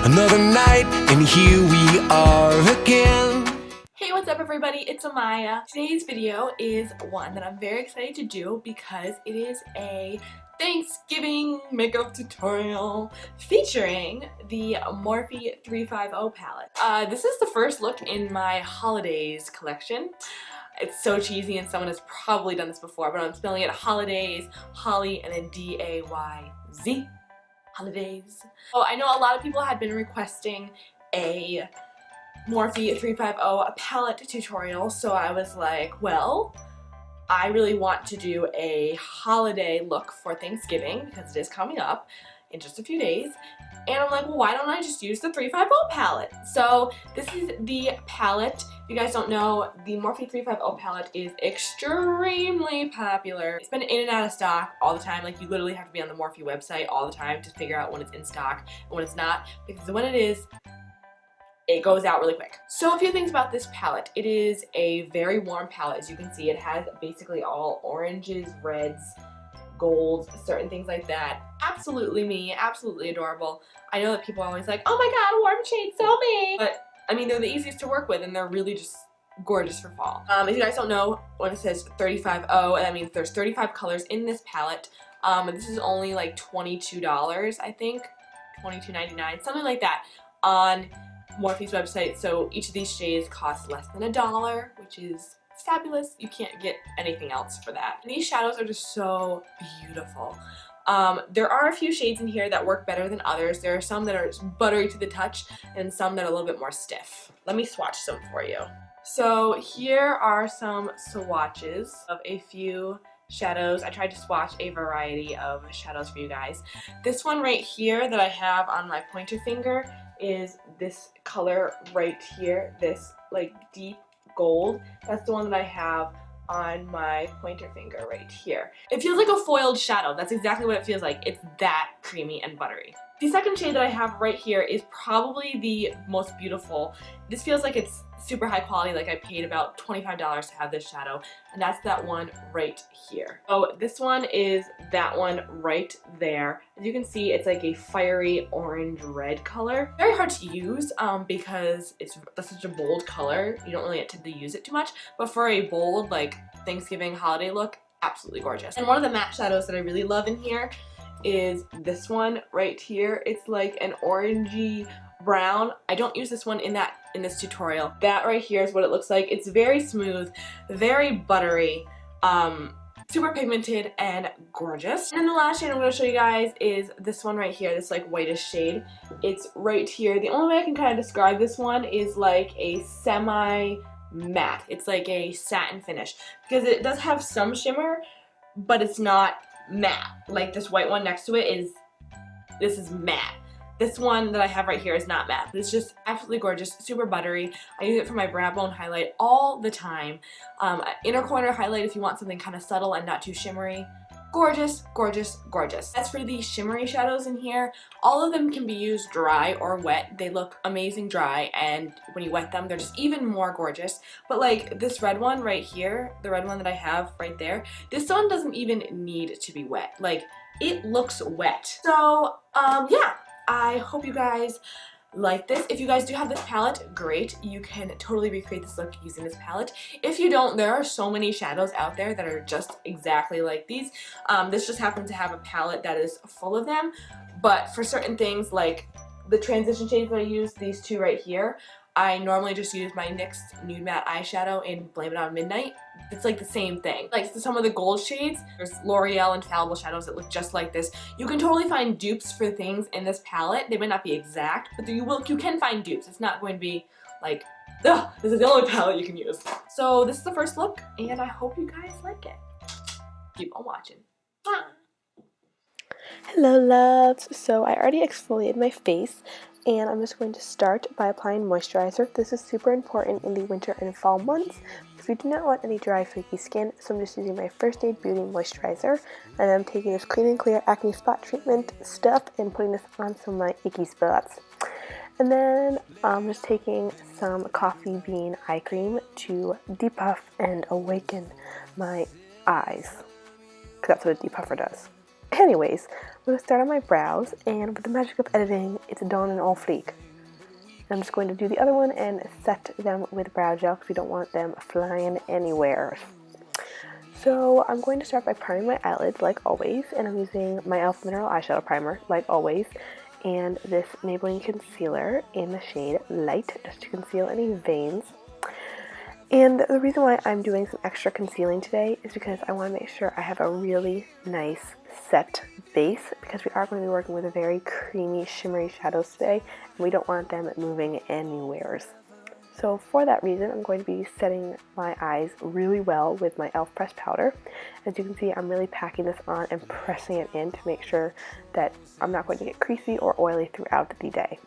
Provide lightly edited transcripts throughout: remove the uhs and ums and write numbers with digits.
Another night, and here we are again. Hey, what's up everybody? It's Amaya. Today's video is one that I'm very excited to do because it is a Thanksgiving makeup tutorial featuring the Morphe 350 palette. This is the first look in my Holidayz collection. It's so cheesy and someone has probably done this before, but I'm spelling it Holidayz, Holly, and then D-A-Y-Z. Holidayz. So I know a lot of people had been requesting a Morphe 350 palette tutorial, so I was like, well, I really want to do a holiday look for Thanksgiving because it is coming up in just a few days. And I'm like, well, why don't I just use the 350 palette? So this is the palette. If you guys don't know, the Morphe 350 palette is extremely popular. It's been in and out of stock all the time. Like, you literally have to be on the Morphe website all the time to figure out when it's in stock and when it's not, because when it is, it goes out really quick. So a few things about this palette. It is a very warm palette. As you can see, it has basically all oranges, reds, golds, certain things like that. Absolutely me, absolutely adorable. I know that people are always like, oh my god, warm shades, so me! But, I mean, they're the easiest to work with and they're really just gorgeous for fall. If you guys don't know, when it says 350, that means there's 35 colors in this palette. This is only like $22, I think. $22.99, something like that, on Morphe's website. So each of these shades costs less than $1, which is fabulous. You can't get anything else for that. And these shadows are just so beautiful. There are a few shades in here that work better than others. There are some that are buttery to the touch and some that are a little bit more stiff. Let me swatch some for you. So here are some swatches of a few shadows. I tried to swatch a variety of shadows for you guys. This one right here that I have on my pointer finger is this color right here, this like deep gold. That's the one that I have on my pointer finger right here. It feels like a foiled shadow. That's exactly what it feels like. It's that creamy and buttery. The second shade that I have right here is probably the most beautiful. This feels like it's super high quality, like I paid about $25 to have this shadow, and that's that one right here. So this one is that one right there. As you can see, it's like a fiery orange-red color. Very hard to use because that's such a bold color. You don't really tend to use it too much, but for a bold, like, Thanksgiving holiday look, absolutely gorgeous. And one of the matte shadows that I really love in here is this one right here. It's like an orangey brown. I don't use this one in this tutorial. That right here is what it looks like. It's very smooth, very buttery, super pigmented and gorgeous. And then the last shade I'm going to show you guys is this one right here, this like whitish shade. It's right here. The only way I can kind of describe this one is like a semi matte. It's like a satin finish because it does have some shimmer, but it's not matte. Like this white one next to it is, this is matte. This one that I have right here is not matte, but it's just absolutely gorgeous, super buttery. I use it for my brow bone highlight all the time. Inner corner highlight if you want something kind of subtle and not too shimmery. Gorgeous, gorgeous, gorgeous. As for the shimmery shadows in here, all of them can be used dry or wet. They look amazing dry, and when you wet them, they're just even more gorgeous. But like this red one right here, the red one that I have right there, this one doesn't even need to be wet. Like, it looks wet. So, yeah. I hope you guys like this. If you guys do have this palette, great. You can totally recreate this look using this palette. If you don't, there are so many shadows out there that are just exactly like these. This just happens to have a palette that is full of them. But for certain things, like the transition shades that I use, these two right here, I normally just use my NYX Nude Matte Eyeshadow in Blame It On Midnight. It's like the same thing. Like some of the gold shades, there's L'Oreal Infallible shadows that look just like this. You can totally find dupes for things in this palette. They might not be exact, but you can find dupes. It's not going to be like, ugh, this is the only palette you can use. So this is the first look, and I hope you guys like it. Keep on watching. Bye. Hello loves! So I already exfoliated my face and I'm just going to start by applying moisturizer. This is super important in the winter and fall months because we do not want any dry flaky skin, so I'm just using my First Aid Beauty moisturizer, and I'm taking this Clean and Clear Acne Spot Treatment stuff and putting this on some of my icky spots. And then I'm just taking some coffee bean eye cream to depuff and awaken my eyes, because that's what a depuffer does. Anyways, I'm going to start on my brows, and with the magic of editing, it's done and all fleek. I'm just going to do the other one and set them with brow gel because we don't want them flying anywhere. So I'm going to start by priming my eyelids like always, and I'm using my e.l.f. Mineral Eyeshadow Primer like always, and this Maybelline Concealer in the shade Light just to conceal any veins. And the reason why I'm doing some extra concealing today is because I want to make sure I have a really nice set base, because we are going to be working with a very creamy shimmery shadows today and we don't want them moving anywheres. So for that reason, I'm going to be setting my eyes really well with my e.l.f. pressed powder. As you can see, I'm really packing this on and pressing it in to make sure that I'm not going to get creasy or oily throughout the day.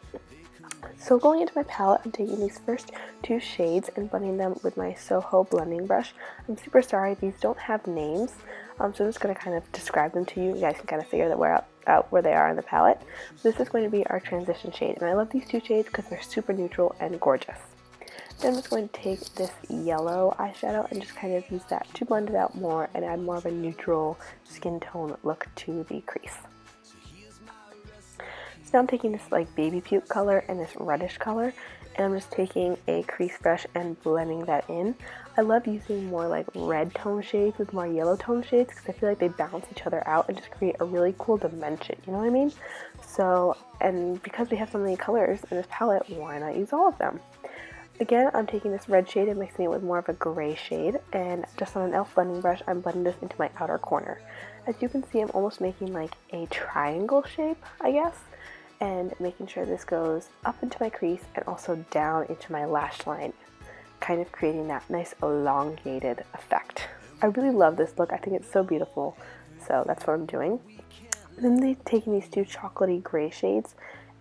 So going into my palette, I'm taking these first two shades and blending them with my Soho blending brush. I'm super sorry, these don't have names, so I'm just going to kind of describe them to you. You guys can kind of figure out where they are in the palette. This is going to be our transition shade, and I love these two shades because they're super neutral and gorgeous. Then I'm just going to take this yellow eyeshadow and just kind of use that to blend it out more and add more of a neutral skin tone look to the crease. Now I'm taking this like baby puke color and this reddish color, and I'm just taking a crease brush and blending that in. I love using more like red tone shades with more yellow tone shades because I feel like they balance each other out and just create a really cool dimension, you know what I mean? So, and because we have so many colors in this palette, why not use all of them? Again, I'm taking this red shade and mixing it with more of a gray shade, and just on an e.l.f. blending brush, I'm blending this into my outer corner. As you can see, I'm almost making like a triangle shape, I guess, and making sure this goes up into my crease and also down into my lash line, kind of creating that nice elongated effect. I really love this look. I think it's so beautiful, so that's what I'm doing. And then taking these two chocolatey gray shades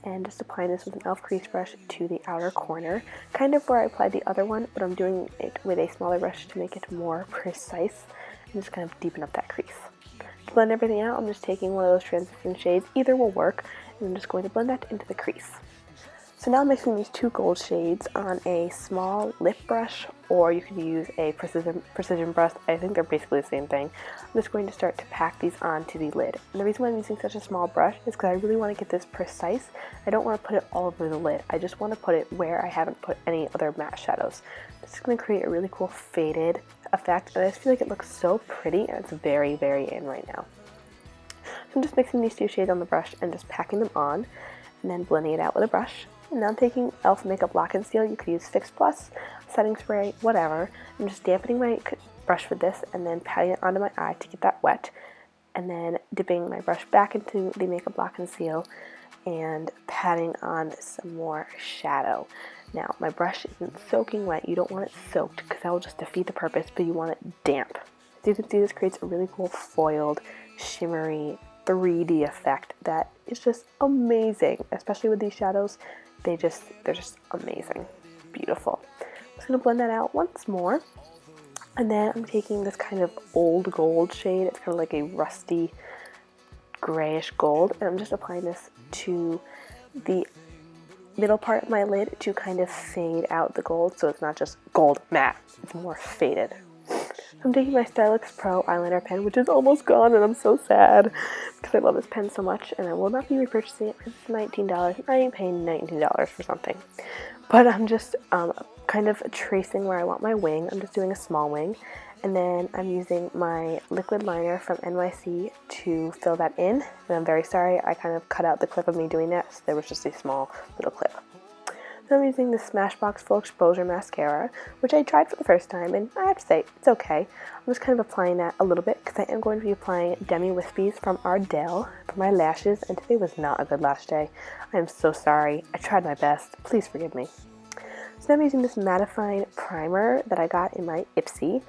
and just applying this with an e.l.f. crease brush to the outer corner, kind of where I applied the other one, but I'm doing it with a smaller brush to make it more precise and just kind of deepen up that crease. To blend everything out, I'm just taking one of those transition shades, either will work, and I'm just going to blend that into the crease. So now I'm mixing these two gold shades on a small lip brush, or you could use a precision brush. I think they're basically the same thing. I'm just going to start to pack these onto the lid. And the reason why I'm using such a small brush is because I really want to get this precise. I don't want to put it all over the lid. I just want to put it where I haven't put any other matte shadows. This is going to create a really cool faded effect, and I just feel like it looks so pretty, and it's very, very in right now. So I'm just mixing these two shades on the brush and just packing them on, and then blending it out with a brush. And now I'm taking e.l.f. Makeup Lock and Seal. You could use Fix Plus, setting spray, whatever. I'm just dampening my brush with this and then patting it onto my eye to get that wet, and then dipping my brush back into the Makeup Lock and Seal and patting on some more shadow. Now my brush isn't soaking wet. You don't want it soaked because that will just defeat the purpose, but you want it damp. So you can see this creates a really cool foiled, shimmery 3D effect that is just amazing, especially with these shadows. They're just amazing. Beautiful. I'm just going to blend that out once more. And then I'm taking this kind of old gold shade. It's kind of like a rusty grayish gold. And I'm just applying this to the middle part of my lid to kind of fade out the gold. So it's not just gold matte. It's more faded. I'm taking my Stylix Pro eyeliner pen, which is almost gone, and I'm so sad because I love this pen so much, and I will not be repurchasing it because it's $19. I ain't paying $19 for something. But I'm just kind of tracing where I want my wing. I'm just doing a small wing, and then I'm using my liquid liner from NYC to fill that in. And I'm very sorry, I kind of cut out the clip of me doing that, so there was just a small little clip. Then I'm using the Smashbox Full Exposure Mascara, which I tried for the first time, and I have to say, it's okay. I'm just kind of applying that a little bit, because I am going to be applying Demi Wispies from Ardell for my lashes, and today was not a good lash day. I am so sorry. I tried my best. Please forgive me. So now I'm using this mattifying primer that I got in my Ipsy,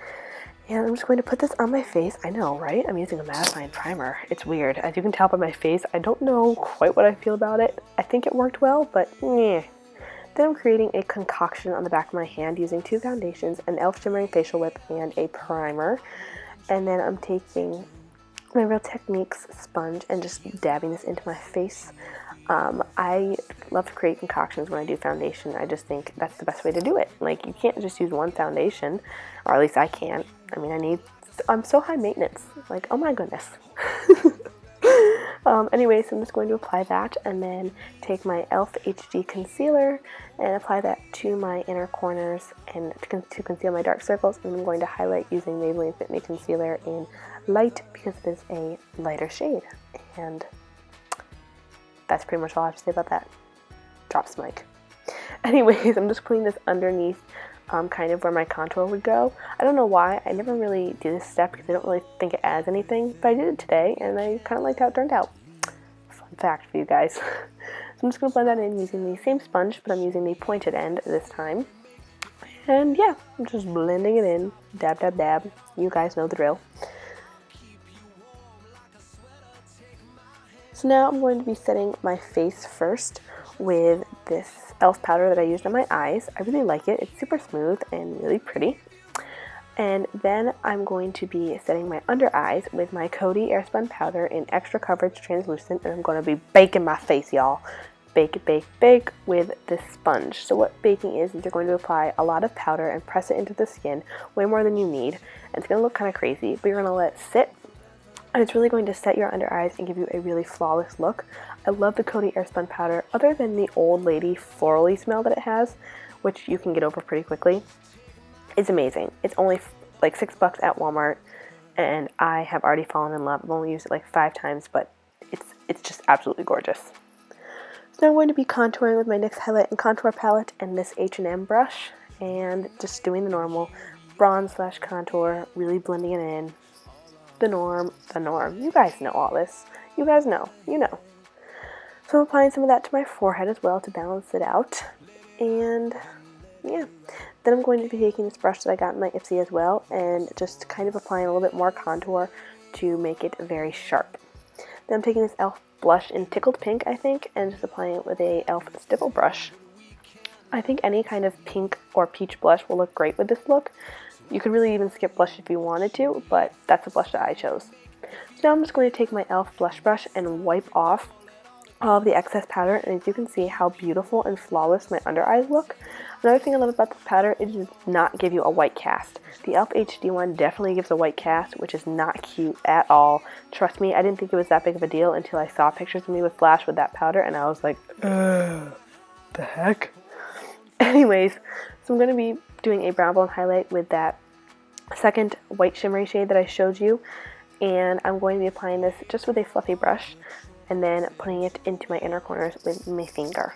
and I'm just going to put this on my face. I know, right? I'm using a mattifying primer. It's weird. As you can tell by my face, I don't know quite what I feel about it. I think it worked well, but meh. Then I'm creating a concoction on the back of my hand using two foundations, an e.l.f. Shimmering Facial Whip, and a primer. And then I'm taking my Real Techniques sponge and just dabbing this into my face. I love to create concoctions when I do foundation. I just think that's the best way to do it. Like, you can't just use one foundation, or at least I can't. I mean, I'm so high maintenance. Like, oh my goodness. Anyways, I'm just going to apply that and then take my e.l.f. HD concealer and apply that to my inner corners and to conceal my dark circles. And I'm going to highlight using Maybelline Fit Me Concealer in Light because it is a lighter shade. And that's pretty much all I have to say about that. Drops mic. Anyways, I'm just putting this underneath kind of where my contour would go. I don't know why. I never really do this step because I don't really think it adds anything, but I did it today and I kind of liked how it turned out. Fun fact for you guys. So I'm just going to blend that in using the same sponge, but I'm using the pointed end this time. And yeah, I'm just blending it in. Dab, dab, dab. You guys know the drill. So now I'm going to be setting my face first with this e.l.f. powder that I used on my eyes. I really like it. It's super smooth and really pretty. And then I'm going to be setting my under eyes with my Coty Airspun powder in extra coverage translucent, and I'm going to be baking my face, y'all. Bake it, bake, bake with this sponge. So what baking is you're going to apply a lot of powder and press it into the skin, way more than you need. And it's going to look kind of crazy, but you're going to let it sit. And it's really going to set your under eyes and give you a really flawless look. I love the Coty Airspun powder, other than the old lady florally smell that it has, which you can get over pretty quickly. It's amazing. It's only like $6 at Walmart, and I have already fallen in love. I've only used it like 5 times, but it's just absolutely gorgeous. So now I'm going to be contouring with my NYX Highlight and Contour palette and this H&M brush, and just doing the normal bronze / contour, really blending it in. The norm. You guys know all this. You guys know. You know. So I'm applying some of that to my forehead as well to balance it out. And yeah. Then I'm going to be taking this brush that I got in my Ipsy as well and just kind of applying a little bit more contour to make it very sharp. Then I'm taking this e.l.f. blush in Tickled Pink, I think, and just applying it with a e.l.f. stipple brush. I think any kind of pink or peach blush will look great with this look. You could really even skip blush if you wanted to, but that's the blush that I chose. So now I'm just going to take my e.l.f. blush brush and wipe off all of the excess powder, and as you can see how beautiful and flawless my under eyes look. Another thing I love about this powder, it does not give you a white cast. The e.l.f. HD one definitely gives a white cast, which is not cute at all. Trust me, I didn't think it was that big of a deal until I saw pictures of me with Flash with that powder, and I was like, the heck? Anyways, so I'm going to be doing a brown bone highlight with that second white shimmery shade that I showed you, and I'm going to be applying this just with a fluffy brush and then putting it into my inner corners with my finger.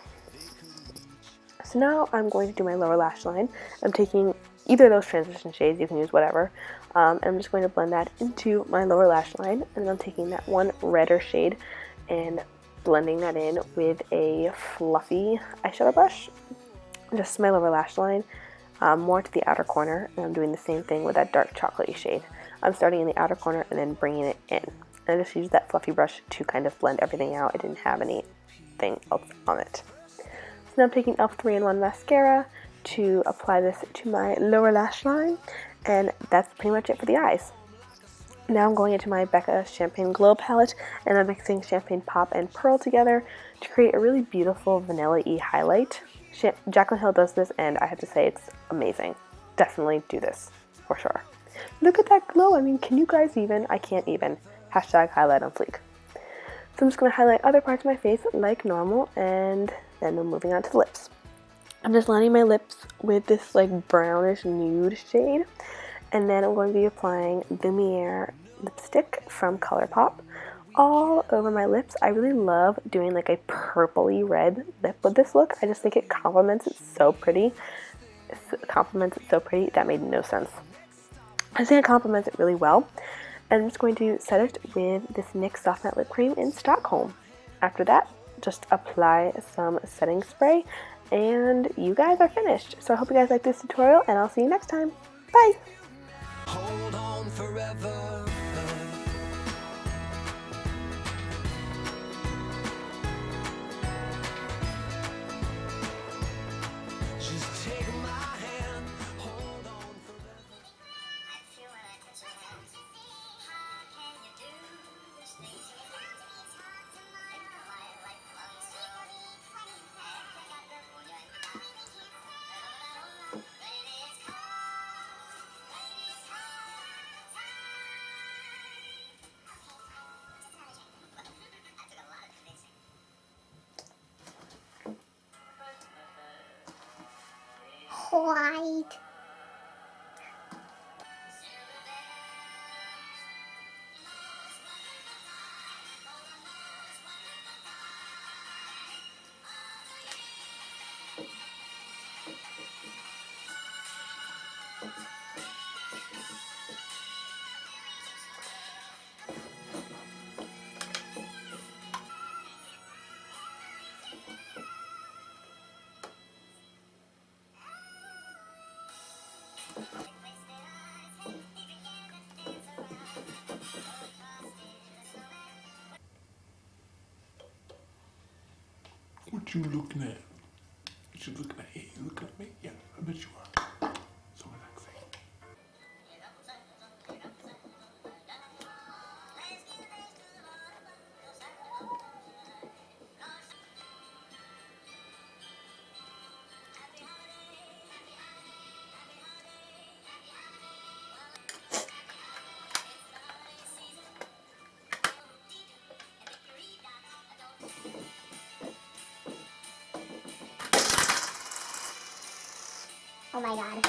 So now I'm going to do my lower lash line. I'm taking either of those transition shades, you can use whatever, and I'm just going to blend that into my lower lash line, and then I'm taking that one redder shade and blending that in with a fluffy eyeshadow brush, just my lower lash line, more to the outer corner, and I'm doing the same thing with that dark chocolatey shade. I'm starting in the outer corner and then bringing it in. And I just used that fluffy brush to kind of blend everything out. I didn't have anything else on it. So now I'm taking e.l.f. 3-in-1 mascara to apply this to my lower lash line, and that's pretty much it for the eyes. Now I'm going into my Becca Champagne Glow palette, and I'm mixing Champagne Pop and Pearl together to create a really beautiful vanilla-y highlight. Jaclyn Hill does this, and I have to say it's amazing. Definitely do this, for sure. Look at that glow. I mean, can you guys even? I can't even. Hashtag highlight on fleek. So I'm just going to highlight other parts of my face like normal, and then I'm moving on to the lips. I'm just lining my lips with this like brownish nude shade, and then I'm going to be applying Lumiere lipstick from ColourPop all over my lips. I really love doing like a purpley red lip with this look. I just think it complements it so pretty. That made no sense. I think it complements it really well. And I'm just going to set it with this NYX Soft Matte Lip Cream in Stockholm. After that, just apply some setting spray, and you guys are finished. So I hope you guys like this tutorial, and I'll see you next time. Bye! Hold on forever. Just take my hand. Hold on forever. I feel when I touch your hands. How can you do this thing to me? Make my life long story. I got the feeling. Baby, it's cold. Baby, it's cold. white. What you looking at? You looking at? Hey, you looking at me? Yeah, I bet you are. So relaxing. Oh my god.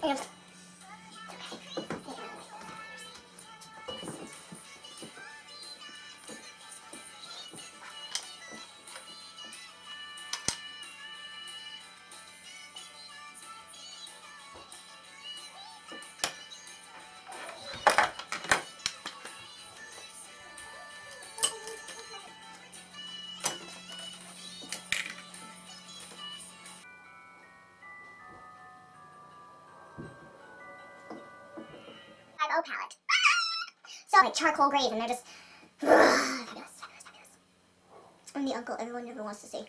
Yes. O palette. So like charcoal grays, and they're just fabulous, fabulous, fabulous. I'm the uncle everyone never wants to see.